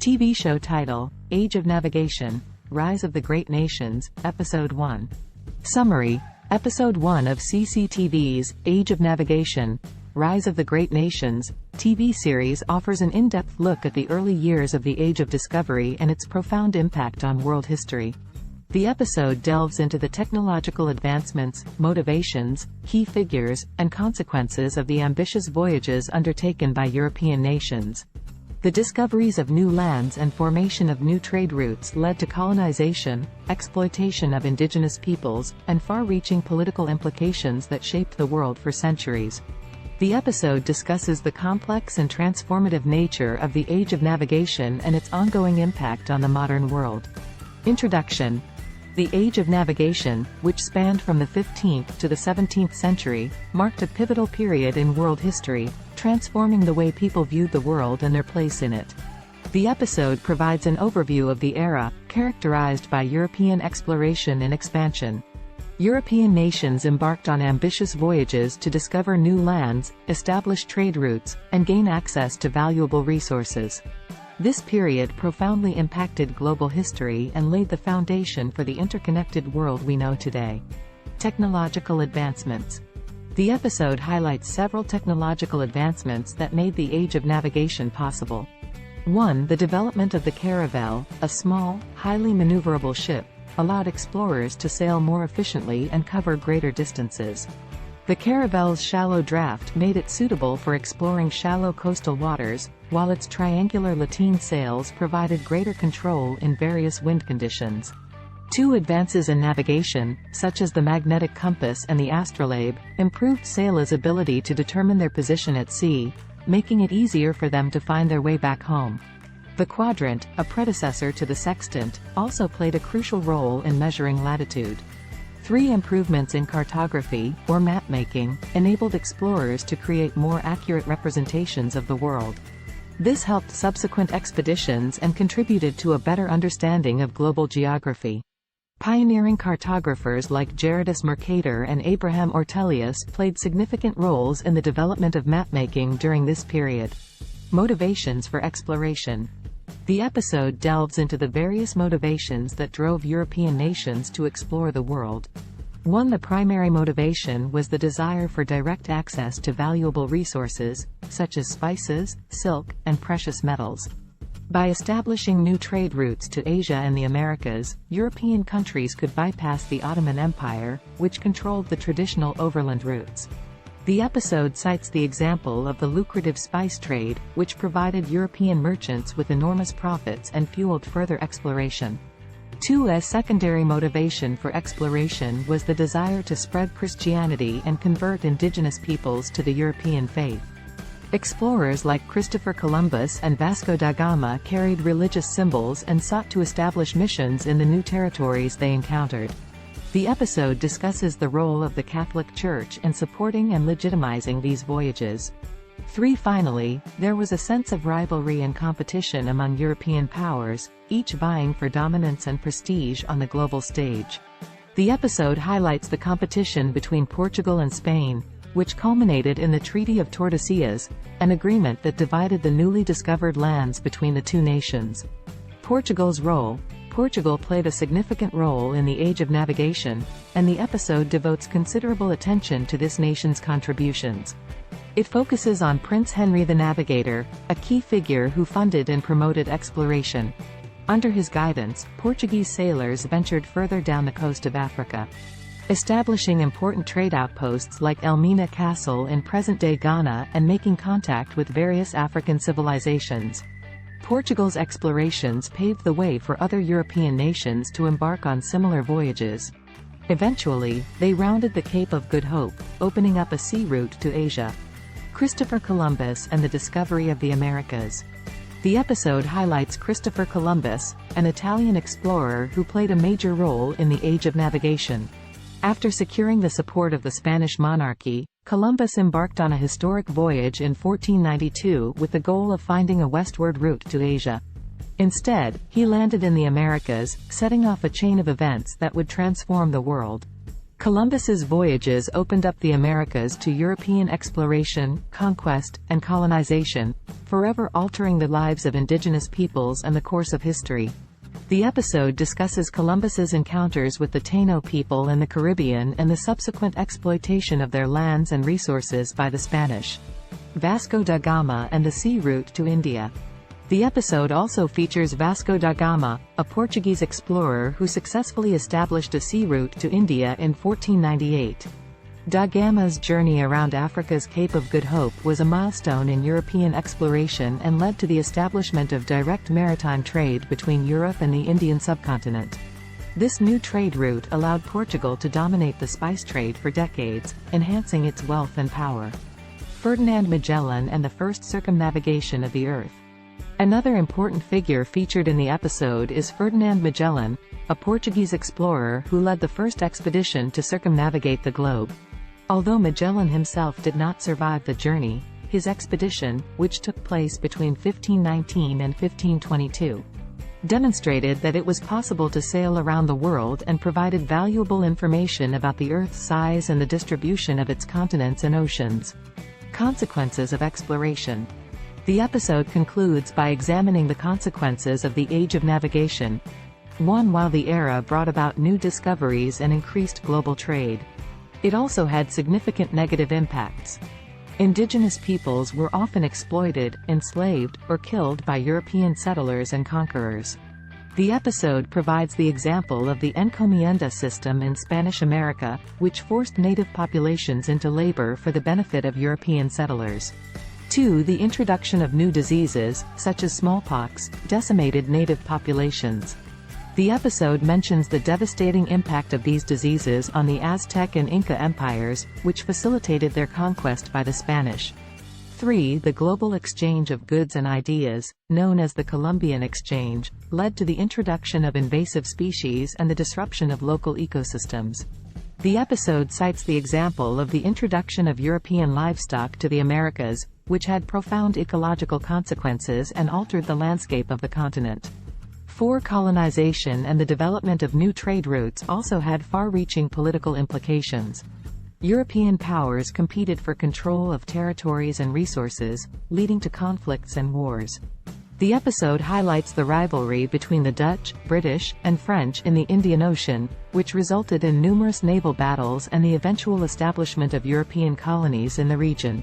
TV show title, Age of Navigation, Rise of the Great Nations, Episode 1. Summary: Episode 1 of CCTV's Age of Navigation, Rise of the Great Nations TV series offers an in-depth look at the early years of the Age of Discovery and its profound impact on world history. The episode delves into the technological advancements, motivations, key figures, and consequences of the ambitious voyages undertaken by European nations. The discoveries of new lands and formation of new trade routes led to colonization, exploitation of indigenous peoples, and far-reaching political implications that shaped the world for centuries. The episode discusses the complex and transformative nature of the Age of Navigation and its ongoing impact on the modern world. Introduction. The Age of Navigation, which spanned from the 15th to the 17th century, marked a pivotal period in world history, transforming the way people viewed the world and their place in it. The episode provides an overview of the era, characterized by European exploration and expansion. European nations embarked on ambitious voyages to discover new lands, establish trade routes, and gain access to valuable resources. This period profoundly impacted global history and laid the foundation for the interconnected world we know today. Technological advancements. The episode highlights several technological advancements that made the Age of Navigation possible. 1. The development of the caravel, a small, highly maneuverable ship, allowed explorers to sail more efficiently and cover greater distances. The caravel's shallow draft made it suitable for exploring shallow coastal waters, while its triangular lateen sails provided greater control in various wind conditions. 2. Advances in navigation, such as the magnetic compass and the astrolabe, improved sailors' ability to determine their position at sea, making it easier for them to find their way back home. The quadrant, a predecessor to the sextant, also played a crucial role in measuring latitude. 3. Improvements in cartography, or map-making, enabled explorers to create more accurate representations of the world. This helped subsequent expeditions and contributed to a better understanding of global geography. Pioneering cartographers like Gerardus Mercator and Abraham Ortelius played significant roles in the development of map-making during this period. Motivations for exploration. The episode delves into the various motivations that drove European nations to explore the world. 1. The primary motivation was the desire for direct access to valuable resources, such as spices, silk, and precious metals. By establishing new trade routes to Asia and the Americas, European countries could bypass the Ottoman Empire, which controlled the traditional overland routes. The episode cites the example of the lucrative spice trade, which provided European merchants with enormous profits and fueled further exploration. 2. As secondary motivation for exploration was the desire to spread Christianity and convert indigenous peoples to the European faith. Explorers like Christopher Columbus and Vasco da Gama carried religious symbols and sought to establish missions in the new territories they encountered. The episode discusses the role of the Catholic Church in supporting and legitimizing these voyages. 3. Finally, there was a sense of rivalry and competition among European powers, each vying for dominance and prestige on the global stage. The episode highlights the competition between Portugal and Spain, which culminated in the Treaty of Tordesillas, an agreement that divided the newly discovered lands between the two nations. Portugal's role. Portugal played a significant role in the Age of Navigation, and the episode devotes considerable attention to this nation's contributions. It focuses on Prince Henry the Navigator, a key figure who funded and promoted exploration. Under his guidance, Portuguese sailors ventured further down the coast of Africa, establishing important trade outposts like Elmina Castle in present-day Ghana and making contact with various African civilizations. Portugal's explorations paved the way for other European nations to embark on similar voyages. Eventually, they rounded the Cape of Good Hope, opening up a sea route to Asia. Christopher Columbus and the discovery of the Americas. The episode highlights Christopher Columbus, an Italian explorer who played a major role in the Age of Navigation. After securing the support of the Spanish monarchy, Columbus embarked on a historic voyage in 1492 with the goal of finding a westward route to Asia. Instead, he landed in the Americas, setting off a chain of events that would transform the world. Columbus's voyages opened up the Americas to European exploration, conquest, and colonization, forever altering the lives of indigenous peoples and the course of history. The episode discusses Columbus's encounters with the Taino people in the Caribbean and the subsequent exploitation of their lands and resources by the Spanish. Vasco da Gama and the sea route to India. The episode also features Vasco da Gama, a Portuguese explorer who successfully established a sea route to India in 1498. Da Gama's journey around Africa's Cape of Good Hope was a milestone in European exploration and led to the establishment of direct maritime trade between Europe and the Indian subcontinent. This new trade route allowed Portugal to dominate the spice trade for decades, enhancing its wealth and power. Ferdinand Magellan and the first circumnavigation of the Earth. Another important figure featured in the episode is Ferdinand Magellan, a Portuguese explorer who led the first expedition to circumnavigate the globe. Although Magellan himself did not survive the journey, his expedition, which took place between 1519 and 1522, demonstrated that it was possible to sail around the world and provided valuable information about the Earth's size and the distribution of its continents and oceans. Consequences of exploration. The episode concludes by examining the consequences of the Age of Navigation. 1. While the era brought about new discoveries and increased global trade, it also had significant negative impacts. Indigenous peoples were often exploited, enslaved, or killed by European settlers and conquerors. The episode provides the example of the encomienda system in Spanish America, which forced native populations into labor for the benefit of European settlers. 2. The introduction of new diseases, such as smallpox, decimated native populations. The episode mentions the devastating impact of these diseases on the Aztec and Inca empires, which facilitated their conquest by the Spanish. 3. The global exchange of goods and ideas, known as the Columbian Exchange, led to the introduction of invasive species and the disruption of local ecosystems. The episode cites the example of the introduction of European livestock to the Americas, which had profound ecological consequences and altered the landscape of the continent. 4. Colonization and the development of new trade routes also had far-reaching political implications. European powers competed for control of territories and resources, leading to conflicts and wars. The episode highlights the rivalry between the Dutch, British, and French in the Indian Ocean, which resulted in numerous naval battles and the eventual establishment of European colonies in the region.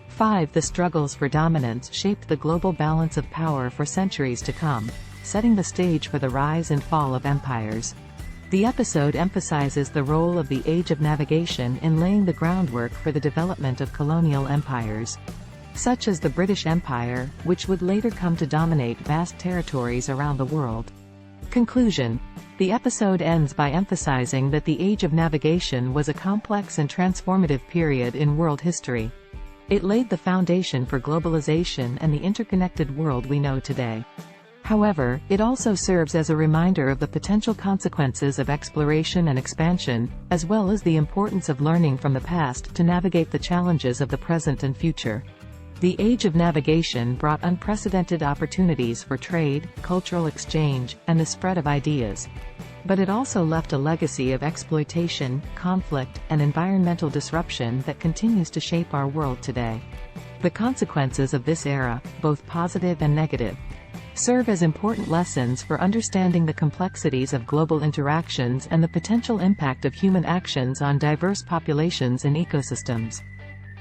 5. The struggles for dominance shaped the global balance of power for centuries to come, setting the stage for the rise and fall of empires. The episode emphasizes the role of the Age of Navigation in laying the groundwork for the development of colonial empires, such as the British Empire, which would later come to dominate vast territories around the world. Conclusion. The episode ends by emphasizing that the Age of Navigation was a complex and transformative period in world history. It laid the foundation for globalization and the interconnected world we know today. However, it also serves as a reminder of the potential consequences of exploration and expansion, as well as the importance of learning from the past to navigate the challenges of the present and future. The Age of Navigation brought unprecedented opportunities for trade, cultural exchange, and the spread of ideas. But it also left a legacy of exploitation, conflict, and environmental disruption that continues to shape our world today. The consequences of this era, both positive and negative, serve as important lessons for understanding the complexities of global interactions and the potential impact of human actions on diverse populations and ecosystems.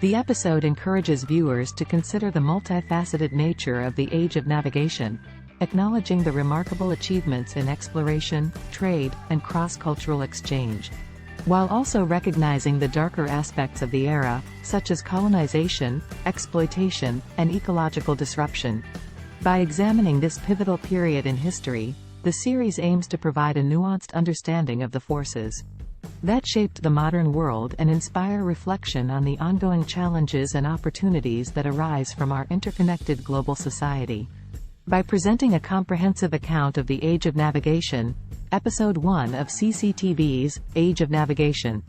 The episode encourages viewers to consider the multifaceted nature of the Age of Navigation, acknowledging the remarkable achievements in exploration, trade, and cross-cultural exchange, while also recognizing the darker aspects of the era, such as colonization, exploitation, and ecological disruption. By examining this pivotal period in history, the series aims to provide a nuanced understanding of the forces that shaped the modern world and inspire reflection on the ongoing challenges and opportunities that arise from our interconnected global society. By presenting a comprehensive account of the Age of Navigation, Episode 1 of CCTV's Age of Navigation,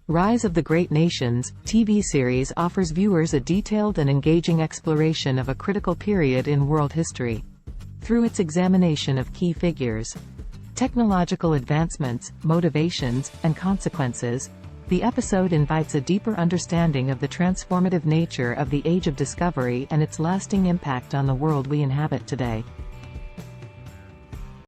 Rise of the Great Nations TV series offers viewers a detailed and engaging exploration of a critical period in world history. Through its examination of key figures, technological advancements, motivations, and consequences, The episode invites a deeper understanding of the transformative nature of the Age of Discovery and its lasting impact on the world we inhabit today.